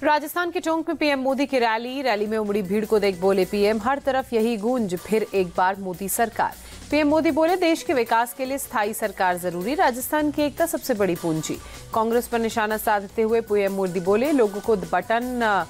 राजस्थान के टोंक में पीएम मोदी की रैली में उमड़ी भीड़ को देख बोले पीएम, हर तरफ यही गूंज, फिर एक बार मोदी सरकार। पीएम मोदी बोले, देश के विकास के लिए स्थायी सरकार जरूरी, राजस्थान की एकता सबसे बड़ी पूंजी। कांग्रेस पर निशाना साधते हुए पीएम मोदी बोले, लोगों को बटन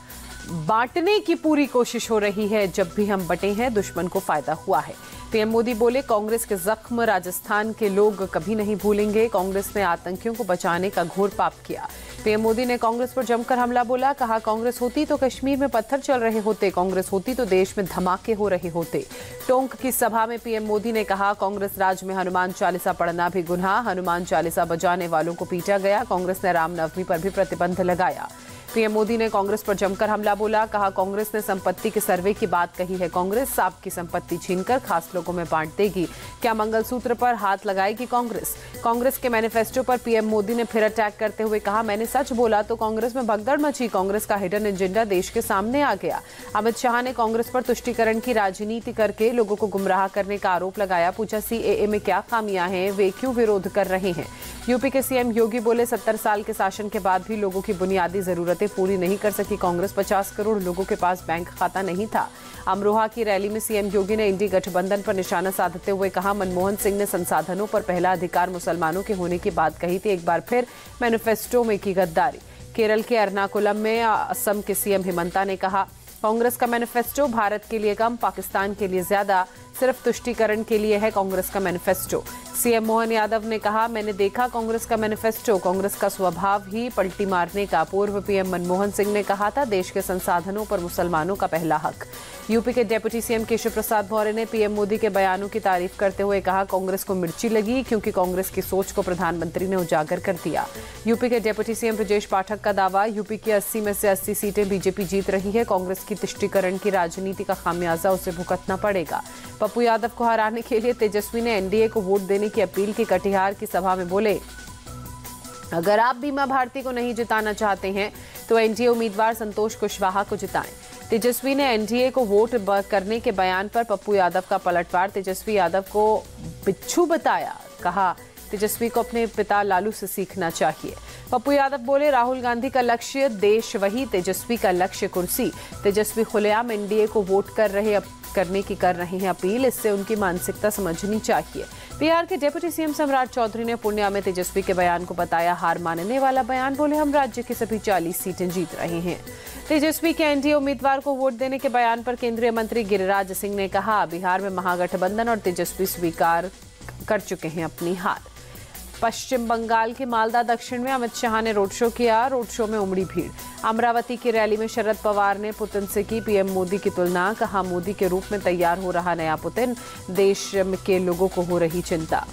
बांटने की पूरी कोशिश हो रही है, जब भी हम बटे हैं दुश्मन को फायदा हुआ है। पीएम मोदी बोले, कांग्रेस के जख्म राजस्थान के लोग कभी नहीं भूलेंगे, कांग्रेस ने आतंकियों को बचाने का घोर पाप किया। पीएम मोदी ने कांग्रेस पर जमकर हमला बोला, कहा कांग्रेस होती तो कश्मीर में पत्थर चल रहे होते, कांग्रेस होती तो देश में धमाके हो रहे होते। टोंक की सभा में पीएम मोदी ने कहा, कांग्रेस राज में हनुमान चालीसा पढ़ना भी गुनाह, हनुमान चालीसा बजाने वालों को पीटा गया, कांग्रेस ने रामनवमी पर भी प्रतिबंध लगाया। पीएम मोदी ने कांग्रेस पर जमकर हमला बोला, कहा कांग्रेस ने संपत्ति के सर्वे की बात कही है, कांग्रेस आपकी संपत्ति छीनकर खास लोगों में बांट देगी, क्या मंगलसूत्र पर हाथ लगाएगी कांग्रेस। कांग्रेस के मैनिफेस्टो पर पीएम मोदी ने फिर अटैक करते हुए कहा, मैंने सच बोला तो कांग्रेस में भगदड़ मची, कांग्रेस का हिडन एजेंडा देश के सामने आ गया। अमित शाह ने कांग्रेस पर तुष्टीकरण की राजनीति करके लोगों को गुमराह करने का आरोप लगाया, पूछा सीएए में क्या खामियां हैं, वे क्यों विरोध कर रहे हैं। यूपी के सीएम योगी बोले, 70 साल के शासन के बाद भी लोगों की बुनियादी जरूरतें पूरी नहीं कर सकी कांग्रेस, 50 करोड़ लोगों के पास बैंक खाता नहीं था। अमरोहा की रैली में सीएम योगी ने इंडी गठबंधन पर निशाना साधते हुए कहा, मनमोहन सिंह ने संसाधनों पर पहला अधिकार मुसलमानों के होने की बात कही थी, एक बार फिर मैनिफेस्टो में की गद्दारी। केरल के एर्नाकुलम में असम के सीएम हिमंता ने कहा, कांग्रेस का मैनिफेस्टो भारत के लिए कम, पाकिस्तान के लिए ज्यादा, सिर्फ तुष्टीकरण के लिए है कांग्रेस का मैनिफेस्टो। सीएम मोहन यादव ने कहा, मैंने देखा कांग्रेस का मैनिफेस्टो, कांग्रेस का स्वभाव ही पलटी मारने का। पूर्व पीएम मनमोहन सिंह ने कहा था, देश के संसाधनों पर मुसलमानों का पहला हक। यूपी के डिप्टी सीएम केशव प्रसाद मौर्य ने पीएम मोदी के बयानों की तारीफ करते हुए कहा, कांग्रेस को मिर्ची लगी क्योंकि कांग्रेस की सोच को प्रधानमंत्री ने उजागर कर दिया। यूपी के डिप्टी सीएम ब्रजेश पाठक का दावा, यूपी की 80 में से 80 सीटें बीजेपी जीत रही है, कांग्रेस की तुष्टीकरण की राजनीति का खामियाजा उसे भुगतना पड़ेगा। पप्पू यादव को हराने के लिए तेजस्वी ने एनडीए को वोट देने की अपील की। कटिहार की सभा में बोले, अगर आप बीमा भारती को नहीं जिताना चाहते हैं तो एनडीए उम्मीदवार संतोष कुशवाहा को जिताएं। तेजस्वी ने एनडीए को वोट करने के बयान पर पप्पू यादव का पलटवार, तेजस्वी यादव को बिच्छू बताया, कहा तेजस्वी को अपने पिता लालू से सीखना चाहिए। पप्पू यादव बोले, राहुल गांधी का लक्ष्य देश वही, तेजस्वी का लक्ष्य कुर्सी। तेजस्वी खुलेआम एनडीए को वोट कर रहे हैं अपील, इससे उनकी मानसिकता समझनी चाहिए। बिहार के डिप्टी सीएम सम्राट चौधरी ने पूर्णिया में तेजस्वी के बयान को बताया हार मानने वाला बयान, बोले हम राज्य की सभी 40 सीटें जीत रहे हैं। तेजस्वी के एनडीए उम्मीदवार को वोट देने के बयान पर केंद्रीय मंत्री गिरिराज सिंह ने कहा, बिहार में महागठबंधन और तेजस्वी स्वीकार कर चुके हैं अपनी हार। पश्चिम बंगाल के मालदा दक्षिण में अमित शाह ने रोड शो किया, रोड शो में उमड़ी भीड़। अमरावती की रैली में शरद पवार ने पुतिन से की पीएम मोदी की तुलना, कहा मोदी के रूप में तैयार हो रहा नया पुतिन, देश के लोगों को हो रही चिंता।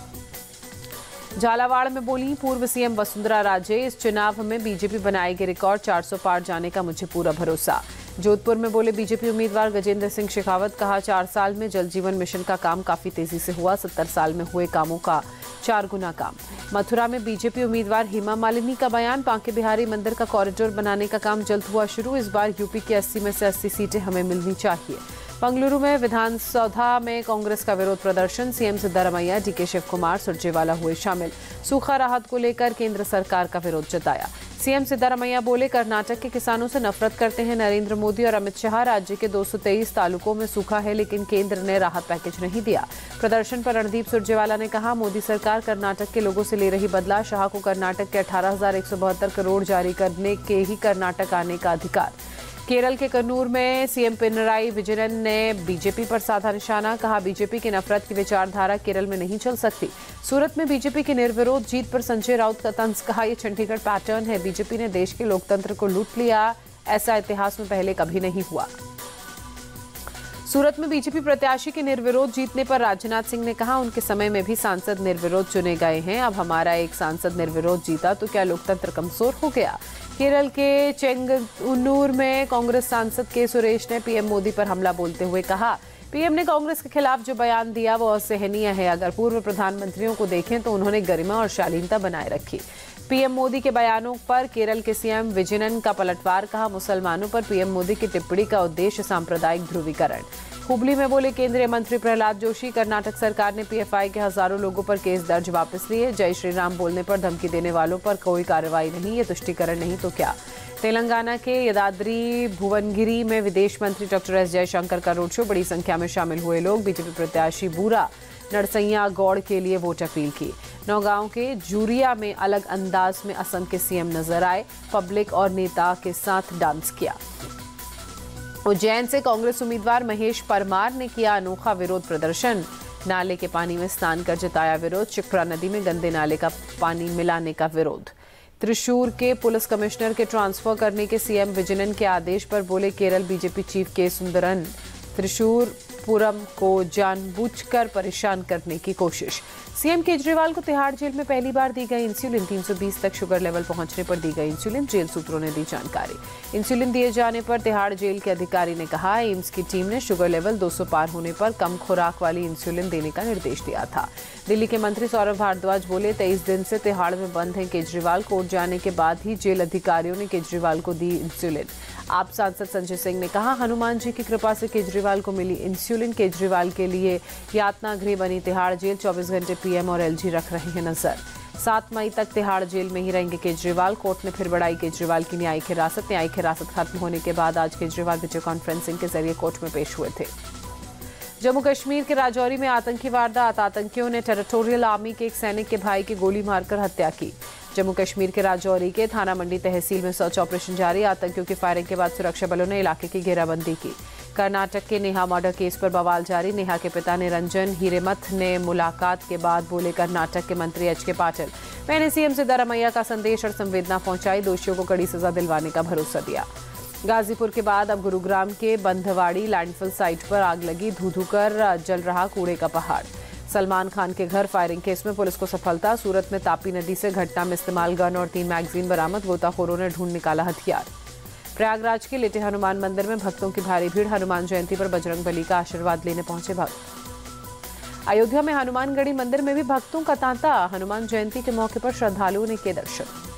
झालावाड़ में बोली पूर्व सीएम वसुंधरा राजे, इस चुनाव में बीजेपी बनाएगी रिकॉर्ड, 400 पार जाने का मुझे पूरा भरोसा। जोधपुर में बोले बीजेपी उम्मीदवार गजेंद्र सिंह शेखावत, कहा 4 साल में जल जीवन मिशन का काम काफी तेजी से हुआ, 70 साल में हुए कामों का 4 गुना काम। मथुरा में बीजेपी उम्मीदवार हेमा मालिनी का बयान, बांके बिहारी मंदिर का कॉरिडोर बनाने का काम जल्द हुआ शुरू, इस बार यूपी की 80 में से 80 सीटें हमें मिलनी चाहिए। बंगलुरु में विधानसौधा में कांग्रेस का विरोध प्रदर्शन, सीएम सिद्धारमैया, डीके शिव कुमार सुरजेवाला हुए शामिल। सूखा राहत को लेकर केंद्र सरकार का विरोध जताया। सीएम सिद्धारमैया बोले, कर्नाटक के किसानों से नफरत करते हैं नरेंद्र मोदी और अमित शाह, राज्य के 223 तालुकों में सूखा है लेकिन केंद्र ने राहत पैकेज नहीं दिया। प्रदर्शन पर रणदीप सुरजेवाला ने कहा, मोदी सरकार कर्नाटक के लोगों से ले रही बदला, शाह को कर्नाटक के 18,172 करोड़ जारी करने के ही कर्नाटक आने का अधिकार। केरल के कन्नूर में सीएम पिनराई विजयन ने बीजेपी पर साधा निशाना, कहा बीजेपी की नफरत की विचारधारा केरल में नहीं चल सकती। सूरत में बीजेपी की निर्विरोध जीत पर संजय राउत का तंज, कहा यह चंडीगढ़ पैटर्न है, बीजेपी ने देश के लोकतंत्र को लूट लिया, ऐसा इतिहास में पहले कभी नहीं हुआ। सूरत में बीजेपी प्रत्याशी के निर्विरोध जीतने पर राजनाथ सिंह ने कहा, उनके समय में भी सांसद निर्विरोध चुने गए हैं, अब हमारा एक सांसद निर्विरोध जीता तो क्या लोकतंत्र कमजोर हो गया। केरल के चेंगन्नूर में कांग्रेस सांसद के सुरेश ने पीएम मोदी पर हमला बोलते हुए कहा, पीएम ने कांग्रेस के खिलाफ जो बयान दिया वो असहनीय है, अगर पूर्व प्रधानमंत्रियों को देखें तो उन्होंने गरिमा और शालीनता बनाए रखी। पीएम मोदी के बयानों पर केरल के सीएम विजयन का पलटवार, कहा मुसलमानों पर पीएम मोदी की टिप्पणी का उद्देश्य सांप्रदायिक ध्रुवीकरण। हुबली में बोले केंद्रीय मंत्री प्रहलाद जोशी, कर्नाटक सरकार ने पीएफआई के हजारों लोगों पर केस दर्ज वापस लिए, जय श्री राम बोलने पर धमकी देने वालों पर कोई कार्रवाई नहीं, ये तुष्टीकरण नहीं तो क्या। तेलंगाना के यदाद्री भुवनगिरी में विदेश मंत्री डॉक्टर एस जयशंकर का रोड शो। बड़ी संख्या में शामिल हुए लोग बीजेपी प्रत्याशी बूरा नरसैया गौड़ के लिए वोट अपील की। नौगांव के जूरिया में अलग अंदाज में असम के सीएम नजर आए, पब्लिक और नेता के साथ डांस किया। उज्जैन से कांग्रेस उम्मीदवार महेश परमार ने किया अनोखा विरोध प्रदर्शन। नाले के पानी में स्नान कर जताया विरोध। चिकरा नदी में गंदे नाले का पानी मिलाने का विरोध। त्रिशूर के पुलिस कमिश्नर के ट्रांसफर करने के सीएम विजयन के आदेश पर बोले केरल बीजेपी चीफ के सुंदरन। त्रिशूर पुरम को जानबूझकर परेशान करने की कोशिश। सीएम केजरीवाल को तिहाड़ जेल में पहली बार दी गई इंसुलिन। 320 तक शुगर लेवल पहुंचने पर दी गई इंसुलिन, जेल सूत्रों ने दी जानकारी। इंसुलिन दिए जाने पर तिहाड़ जेल के अधिकारी ने कहा, एम्स की टीम ने शुगर लेवल 200 पार होने पर कम खुराक वाली इंसुलिन देने का निर्देश दिया था। दिल्ली के मंत्री सौरभ भारद्वाज बोले, 23 दिन से तिहाड़ में बंद हैं केजरीवाल। कोर्ट जाने के बाद ही जेल अधिकारियों ने केजरीवाल को दी इंसुलिन। आप सांसद संजय सिंह ने कहा, हनुमान जी की कृपा से केजरीवाल को मिली इंसुलिन। केजरीवाल के लिए यातना गृह बनी तिहाड़ जेल। 24 घंटे पीएम और एलजी रख रहे हैं नजर। 7 मई तक तिहाड़ जेल में ही रहेंगे केजरीवाल। कोर्ट ने फिर बढ़ाई केजरीवाल की न्यायिक हिरासत। न्यायिक हिरासत खत्म होने के बाद आज केजरीवाल वीडियो कॉन्फ्रेंसिंग के जरिए कोर्ट में पेश हुए थे। जम्मू कश्मीर के राजौरी में आतंकी वारदात। आतंकियों ने टेरिटोरियल आर्मी के एक सैनिक के भाई की गोली मारकर हत्या की। जम्मू कश्मीर के राजौरी के थाना मंडी तहसील में सर्च ऑपरेशन जारी। आतंकियों की फायरिंग के बाद सुरक्षा बलों ने इलाके की घेराबंदी की। कर्नाटक के नेहा मर्डर केस पर बवाल जारी। नेहा के पिता निरंजन हिरेमथ ने मुलाकात के बाद बोले, कर्नाटक के मंत्री एच के पाटिल, मैंने सीएम सिद्धारमैया का संदेश और संवेदना पहुंचाई। दोषियों को कड़ी सजा दिलवाने का भरोसा दिया। गाजीपुर के बाद अब गुरुग्राम के बंधवाड़ी लैंडफिल साइट पर आग लगी। धू कर जल रहा कूड़े का पहाड़। सलमान खान के घर फायरिंग केस में पुलिस को सफलता। सूरत में तापी नदी से घटना में इस्तेमाल गन और 3 मैगजीन बरामद। गोताखोरों ने ढूंढ निकाला हथियार। प्रयागराज के लेटे हनुमान मंदिर में भक्तों की भारी भीड़। हनुमान जयंती पर बजरंग बली का आशीर्वाद लेने पहुंचे भक्त। अयोध्या में हनुमानगढ़ी मंदिर में भी भक्तों का तांता। हनुमान जयंती के मौके पर श्रद्धालुओं ने किए दर्शन।